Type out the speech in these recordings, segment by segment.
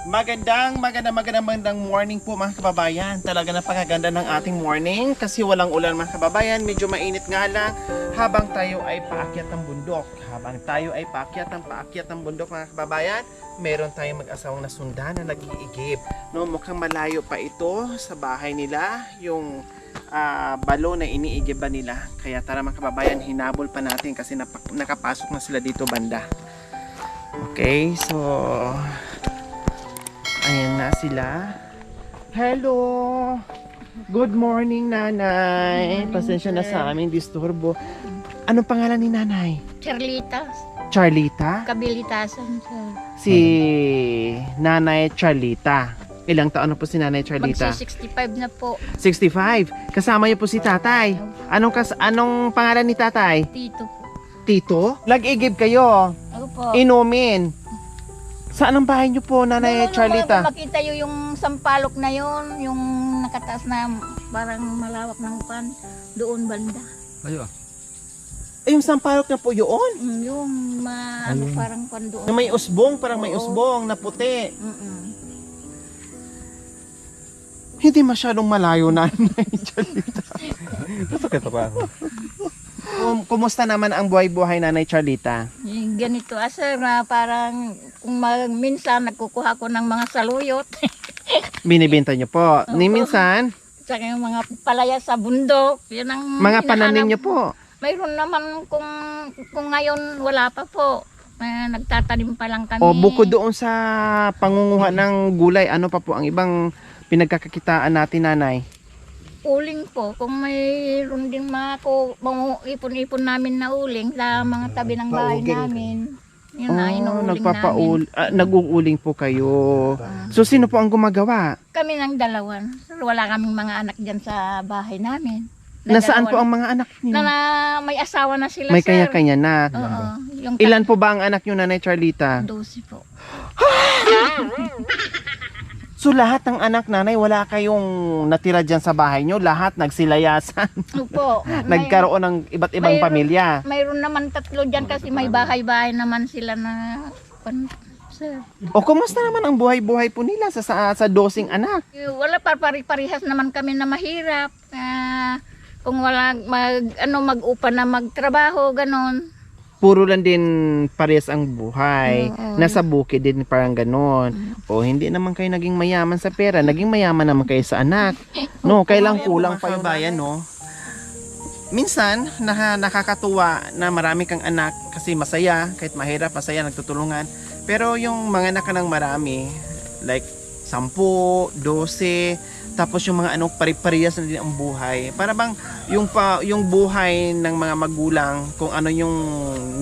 Magandang morning po mga kababayan. Talaga napakaganda ng ating morning kasi walang ulan mga kababayan. Medyo mainit nga lang habang tayo ay paakyat ng bundok. Mga kababayan, meron tayong mag-asawang nasundan na nag-iigib. No, mukhang malayo pa ito sa bahay nila, yung balo na iniigiban nila. Kaya tara mga kababayan, hinabol pa natin kasi nakapasok na sila dito banda. Okay, so ayan na sila. Hello! Good morning, Nanay. Pasensya na sa aming disturbo. Anong pangalan ni Nanay? Charlita. Charlita? Kabilitasan siya. Si Nanay Charlita. Ilang taon na po si Nanay Charlita? Magsi-65 na po. 65. Kasama niyo po si Tatay. Anong pangalan ni Tatay? Tito po. Tito? Lag-igib kayo. Opo. Inumin. Saan ang bahay niyo po, Nanay Charlita? Makita yung sampalok na yon, yung nakataas na parang malawak ng pan, doon banda. Ayo. Yung sampalok na po yun? Yung ano, parang pan doon. Na may usbong, parang may Oo. usbong na puti. Mm-mm. Hindi masyadong malayo, Nanay Charlita. Bakit pa ako? Kumusta naman ang buhay-buhay, Nanay Charlita? Yung ganito, sir, na parang kung minsan nagkukuha ko ng mga saluyot, Binibenta niyo po. Ni Opo. minsan, tsaka yung mga palaya sa bundok, yun ang mga pananim hinahanap. niyo po. Mayroon naman kung ngayon wala pa po. Nagtatanim pa lang kami. O bukod doon sa pangunguha ng gulay, ano pa po ang ibang pinagkakakitaan natin, Nanay? Uling po. Kung mayroon din mga ipon-ipon namin na uling sa mga tabi ng bahay namin. Yun na, inuuling namin. Nag-uuling po kayo. So sino po ang gumagawa? Kami ng dalawan. Wala kaming mga anak dyan sa bahay namin. Nasaan po ang mga anak niyo? Na may asawa na sila, May sir. kanya-kanya na. Oo. Yung Ilan po ba ang anak niyo, Nanay Charlita? 12 po. So lahat ng anak, Nanay, wala kayong natira dyan sa bahay niyo? Lahat nagsilayasan? Opo. Nagkaroon ng iba't ibang pamilya? Mayroon naman 3 dyan kasi may bahay-bahay naman sila na sir. O kumusta naman ang buhay-buhay po nila sa 12 anak? Wala parihas naman kami na mahirap. Kung wala mag-upa na magtrabaho ganon. Puro lang din parehas ang buhay. Oo. Nasa bukid din parang ganon. O hindi naman kayo naging mayaman sa pera. Naging mayaman naman kayo sa anak. No, kailang kulang pa yung bayan, no? Minsan, nakakatuwa na marami kang anak kasi masaya. Kahit mahirap, masaya, nagtutulungan. Pero yung mga anak ka ng marami, like 10, 12, tapos yung mga pari-parehas na din ang buhay. Para bang yung buhay ng mga magulang, kung ano yung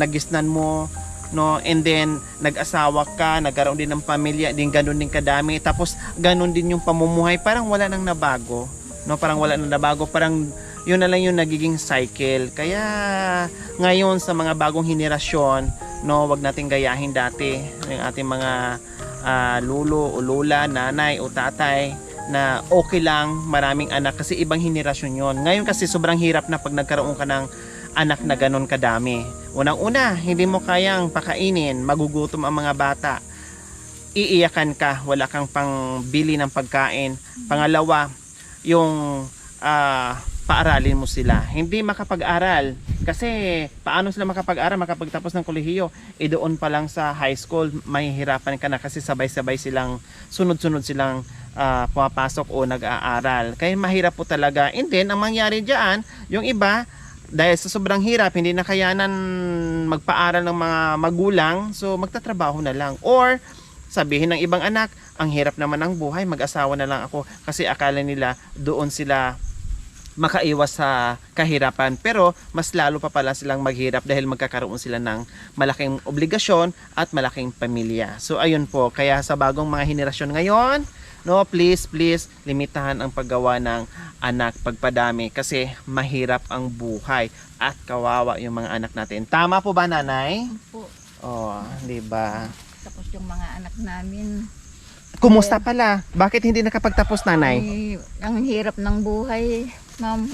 nagisnan mo, no, and then nag-asawa ka, nagkaroon din ng pamilya, din ganoon din kadami, tapos ganoon din yung pamumuhay, parang wala nang nabago, no, parang yun na lang yung nagiging cycle. Kaya ngayon sa mga bagong henerasyon, no, wag nating gayahin dati yung ating mga lulo o lola, nanay o tatay na okay lang maraming anak kasi ibang henerasyon yon. Ngayon kasi sobrang hirap na pag nagkaroon ka ng anak na ganon kadami. Unang-una, hindi mo kayang pakainin, magugutom ang mga bata. Iiyakan ka, wala kang pangbili ng pagkain. Pangalawa, yung paaralin mo sila. Hindi makapag-aral. Kasi paano sila makapag-aral, makapagtapos ng kolehiyo? Doon pa lang sa high school, mahihirapan ka na kasi sabay-sabay silang, sunod-sunod silang pumapasok o nag-aaral. Kaya mahirap po talaga. And then, ang mangyari dyan, yung iba, dahil sa sobrang hirap, hindi na kayanan magpaaral ng mga magulang, so magtatrabaho na lang. Or, sabihin ng ibang anak, ang hirap naman ng buhay, mag-asawa na lang ako. Kasi akala nila, doon sila makaiwas sa kahirapan, pero mas lalo pa pala silang maghirap dahil magkakaroon sila ng malaking obligasyon at malaking pamilya. So ayun po, kaya sa bagong mga henerasyon ngayon, no, please limitahan ang paggawa ng anak pagpadami kasi mahirap ang buhay at kawawa yung mga anak natin. Tama po ba, Nanay? Po. Oh, di ba? Tapos yung mga anak namin, Kumusta pala? Bakit hindi nakapagtapos, Nanay? ang hirap ng buhay, ma'am.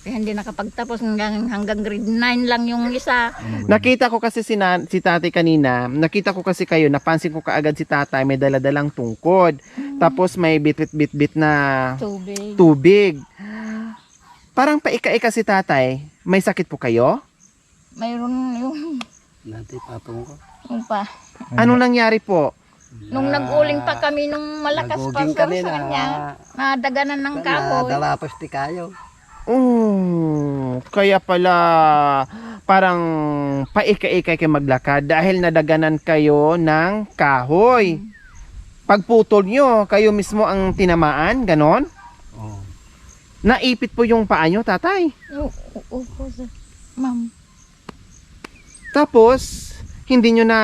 Kaya hindi nakapagtapos hanggang grade 9 lang yung isa. Nakita ko kasi si tatay kanina, nakita ko kasi kayo, napansin ko kaagad si tatay may daladalang tungkod. Tapos may bit-bit na Tubig. tubig. Parang paika-ika si tatay. May sakit po kayo? Mayroon yung Nanti papong ko. yung pa. Anong nangyari po? Nung nag-uling pa kami nung malakas pa Naguging sa kami kanya, nadaganan ng kahoy. Nadalapos ti kayo. Oh, kaya pala parang paika-ika kayo maglakad dahil nadaganan kayo ng kahoy. Pagputol nyo, kayo mismo ang tinamaan, ganon? Oh. Naipit po yung paa nyo, tatay. Opo, sir. Ma'am. Tapos, hindi nyo na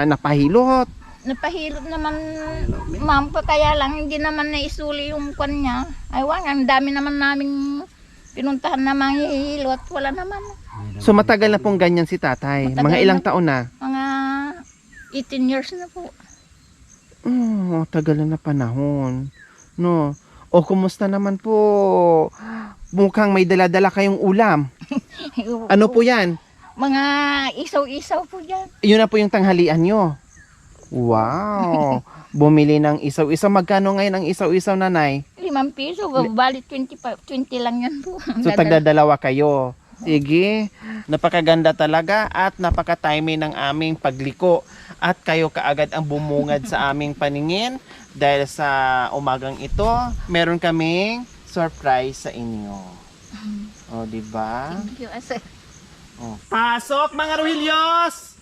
napahilot. Napahilot naman, ma'am, pa kaya lang hindi naman naisuli yung kwan niya. Aywan, ang dami naman naming pinuntahan na manghihilot. Wala naman. So matagal na pong ganyan si tatay. Matagal Mga ilang na po. taon na? Mga 18 years na po. Tagal na panahon. No. O kumusta naman po? Mukhang may dala-dala kayong ulam. Ano po yan? Mga isaw-isaw po dyan. Yun na po yung tanghalian nyo. Wow. Bumili ng isaw-isaw. Magkano ngayon ang isaw-isaw, nanay? 5 piso, bali 20 lang yan po. So tagdadalawa kayo. Sige. Napakaganda talaga at napaka-timing ng aming pagliko. At kayo kaagad ang bumungad sa aming paningin dahil sa umagang ito, meron kaming surprise sa inyo. O, di ba? Thank you, sir. Oh. Pasok mga Ruhilyos!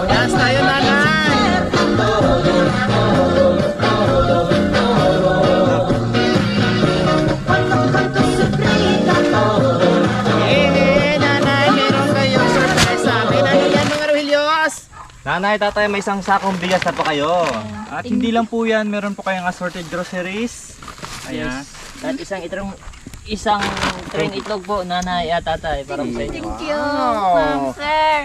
Dance tayo, nanay! Nanay, meron kayong surprise sa amin. Ano yan mga Ruhilyos? Nanay, tatay, may isang sakong bigas na po kayo. At hindi lang po yan, meron po kayong assorted groceries. Ayan. At isang train itlog po, nanay at tatay, para po sa inyo. Thank you, Wow. ma'am, sir.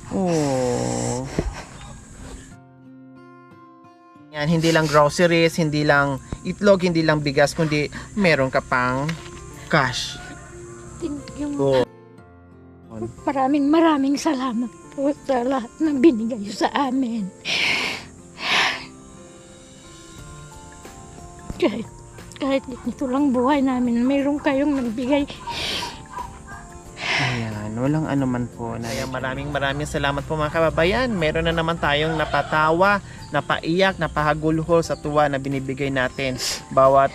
Oh. Yan, hindi lang groceries, hindi lang itlog, hindi lang bigas, kundi meron ka pang cash. Thank you. Oh. Maraming salamat po sa lahat ng binigay sa amin. Kahit ito lang buhay namin, mayroon kayong nagbigay. Ayan, walang anuman po. Kaya maraming salamat po mga kababayan. Meron na naman tayong napatawa, napaiyak, napahagulhol sa tuwa na binibigay natin. Bawat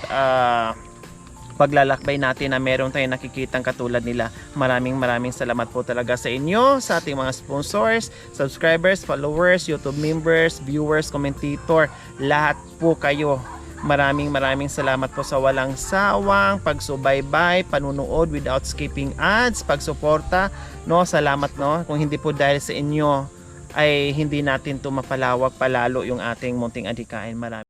paglalakbay natin na meron tayong nakikitang katulad nila. Maraming salamat po talaga sa inyo, sa ating mga sponsors, subscribers, followers, YouTube members, viewers, commentator. Lahat po kayo. Maraming salamat po sa walang sawang pagsubaybay, panunood without skipping ads, pagsuporta, no? Salamat, no? Kung hindi po dahil sa inyo ay hindi natin to mapalawak palalo yung ating munting adhikain. Maraming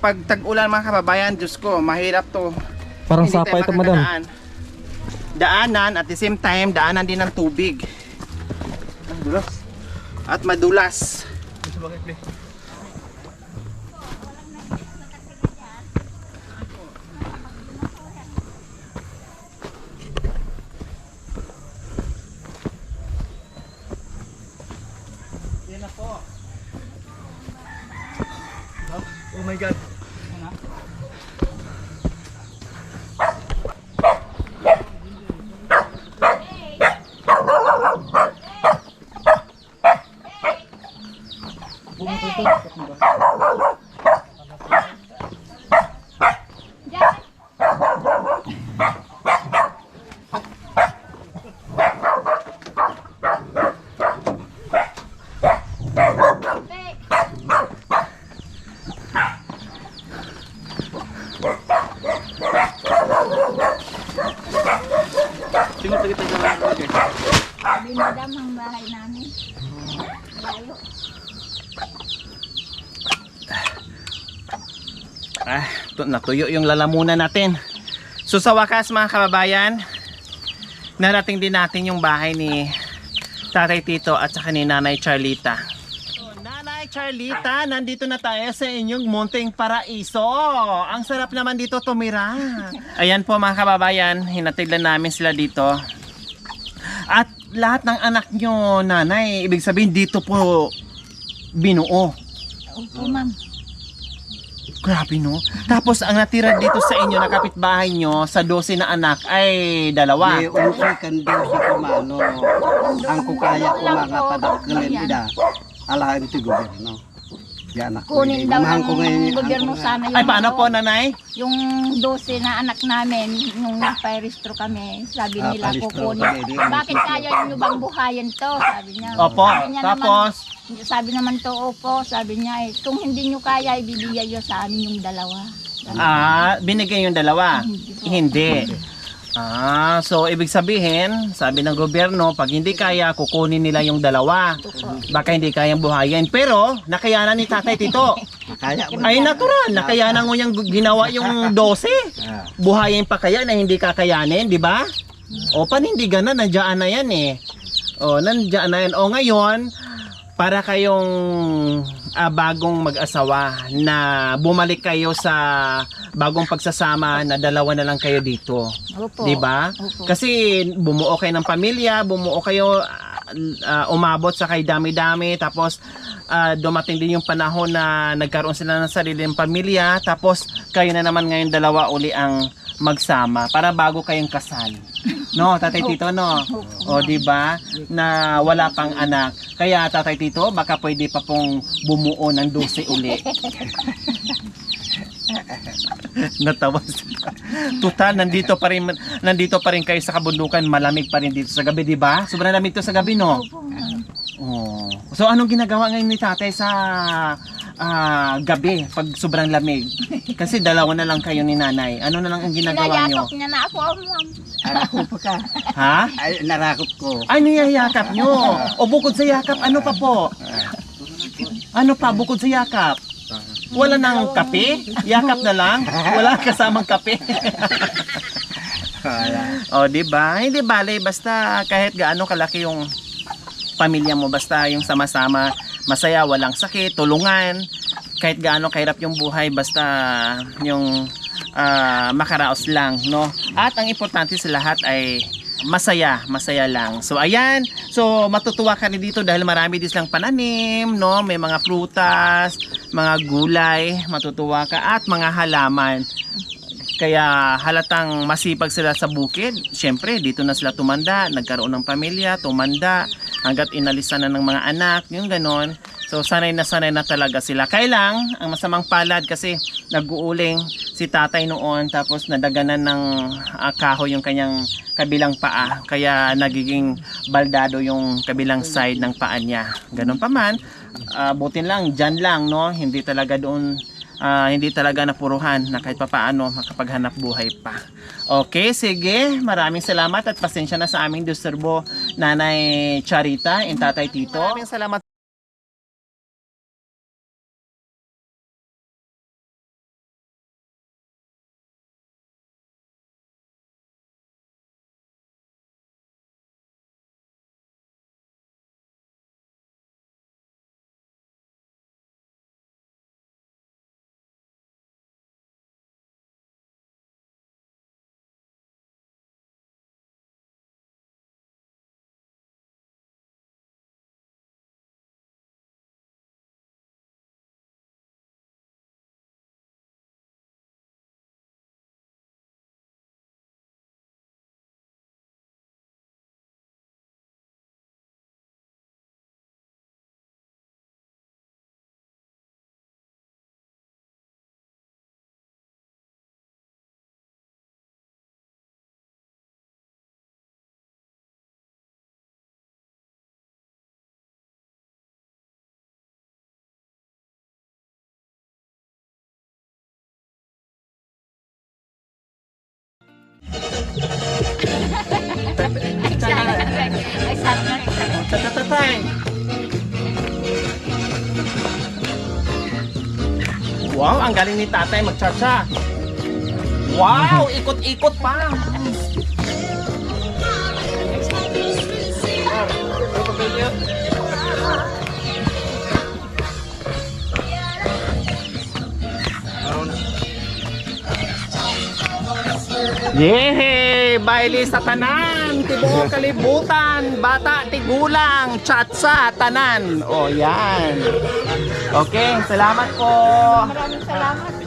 pag tag-ulan mga kababayan, Diyos ko, mahirap to. Parang Hindi sapa tayo ito, madam. makakadaan. Daanan at the same time, daanan din ng tubig. At madulas. Yan na po. Oh my God. Sabi madam ang bahay namin. Malayo. Natuyo yung lalamunan natin. So sa wakas mga kababayan, narating din natin yung bahay ni Tatay Tito at saka ni Nanay Charlita. So, Nanay Charlita, nandito na tayo sa inyong munting paraiso. Ang sarap naman dito tumira. Ayan po mga kababayan, hinatid namin sila dito. At lahat ng anak nyo, Nanay, ibig sabihin dito po binuo. Opo ma'am. Grabe no. Tapos ang natira dito sa inyo na kapitbahay nyo sa 12 na anak ay dalawa. May unsay kando si kumano. Ang kukaya ko mga padakkelin ida. Alahan ti gobyerno. Yan ako. Kunin daw ng gobyerno sana yung Ay paano po nanay? yung 12 na anak namin nung nagpa-restro kami. Sabi nila pa-restro kukunin. kami, di Bakit restro. kaya nyo bang buhayin to? Sabi niya. Opo. Sabi niya Tapos naman, sabi naman to, opo. Sabi niya kung hindi nyo kaya, ibibigay nyo sa amin yung dalawa. binigay yung dalawa. Hindi po. Hindi. So ibig sabihin, sabi ng gobyerno, pag hindi kaya, kukunin nila yung dalawa. Opo. Baka hindi kayang buhayin. Pero, nakayanan ni Tatay Tito. Kaya mo. Ay natural, nakayanan mo yung ginawa yung 12. Ah, Buhayin pa kaya na hindi kakayanin, di ba? O panindigan na, nandiyan na yan eh. O nandiyan na yan. O ngayon, para kayong bagong mag-asawa na bumalik kayo sa bagong pagsasama na dalawa na lang kayo dito. Opo. Di ba? Opo. Kasi bumuo kayo ng pamilya, bumuo kayo umabot sa kay dami-dami, tapos dumating din yung panahon na nagkaroon sila ng sariling pamilya, tapos kayo na naman ngayon dalawa uli ang magsama para bago kayong kasal. No, Tatay Tito, no? O, di ba? Na wala pang anak. Kaya, Tatay Tito, baka pwede pa pong bumuo ng 12 uli. Natawa sila. Total, nandito pa rin kayo sa kabundukan, malamig pa rin dito sa gabi, di ba? Sobrang lamig to sa gabi, no? Opo, ma'am. Oh. So anong ginagawa ngayon ni Tatay sa gabi pag sobrang lamig? Kasi dalawa na lang kayo ni Nanay. Ano na lang ang ginagawa nyo? Sinayakap niya na ako, ma'am. narakop pa ka. Ha? Ay, narakop ko. Ay, niyayakap nyo. O bukod sa yakap, ano pa po? Ano pa bukod sa yakap? Wala nang kape? Yakap na lang? Wala kasamang kape? O, di ba? Hindi bale, basta kahit gaano kalaki yung pamilya mo, basta yung sama-sama, masaya, walang sakit, tulungan, kahit gaano kahirap yung buhay, basta yung makaraos lang, no? At ang importante sa lahat ay masaya lang. So ayan, so matutuwa ka rin dito dahil marami din silang pananim, no? May mga prutas, mga gulay, matutuwa ka, at mga halaman. Kaya halatang masipag sila sa bukid. Siyempre, dito na sila tumanda, nagkaroon ng pamilya, tumanda, hanggat inalisan na ng mga anak, yung ganon. So sanay na talaga sila. Kailang, ang masamang palad kasi nag-uuling si tatay noon, tapos nadaganan ng kahoy yung kanyang kabilang paa. Kaya nagiging baldado yung kabilang side ng paa niya. Ganon pa man, butin lang, dyan lang, no? Hindi talaga doon, hindi talaga napuruhan na kahit papaano makapaghanap buhay pa. Okay, sige. Maraming salamat at pasensya na sa aming disturbo, Nanay Charita and Tatay Tito. Maraming salamat. Ay, sana. Tatatay. Wow, ang galing ni tatay magcha-cha. Wow, ikot-ikot pa. Yehey! Baili sa tanan! Tibuok kalibutan! Bata, tigulang! Chat sa tanan! O, yan! Okay, salamat po! Maraming salamat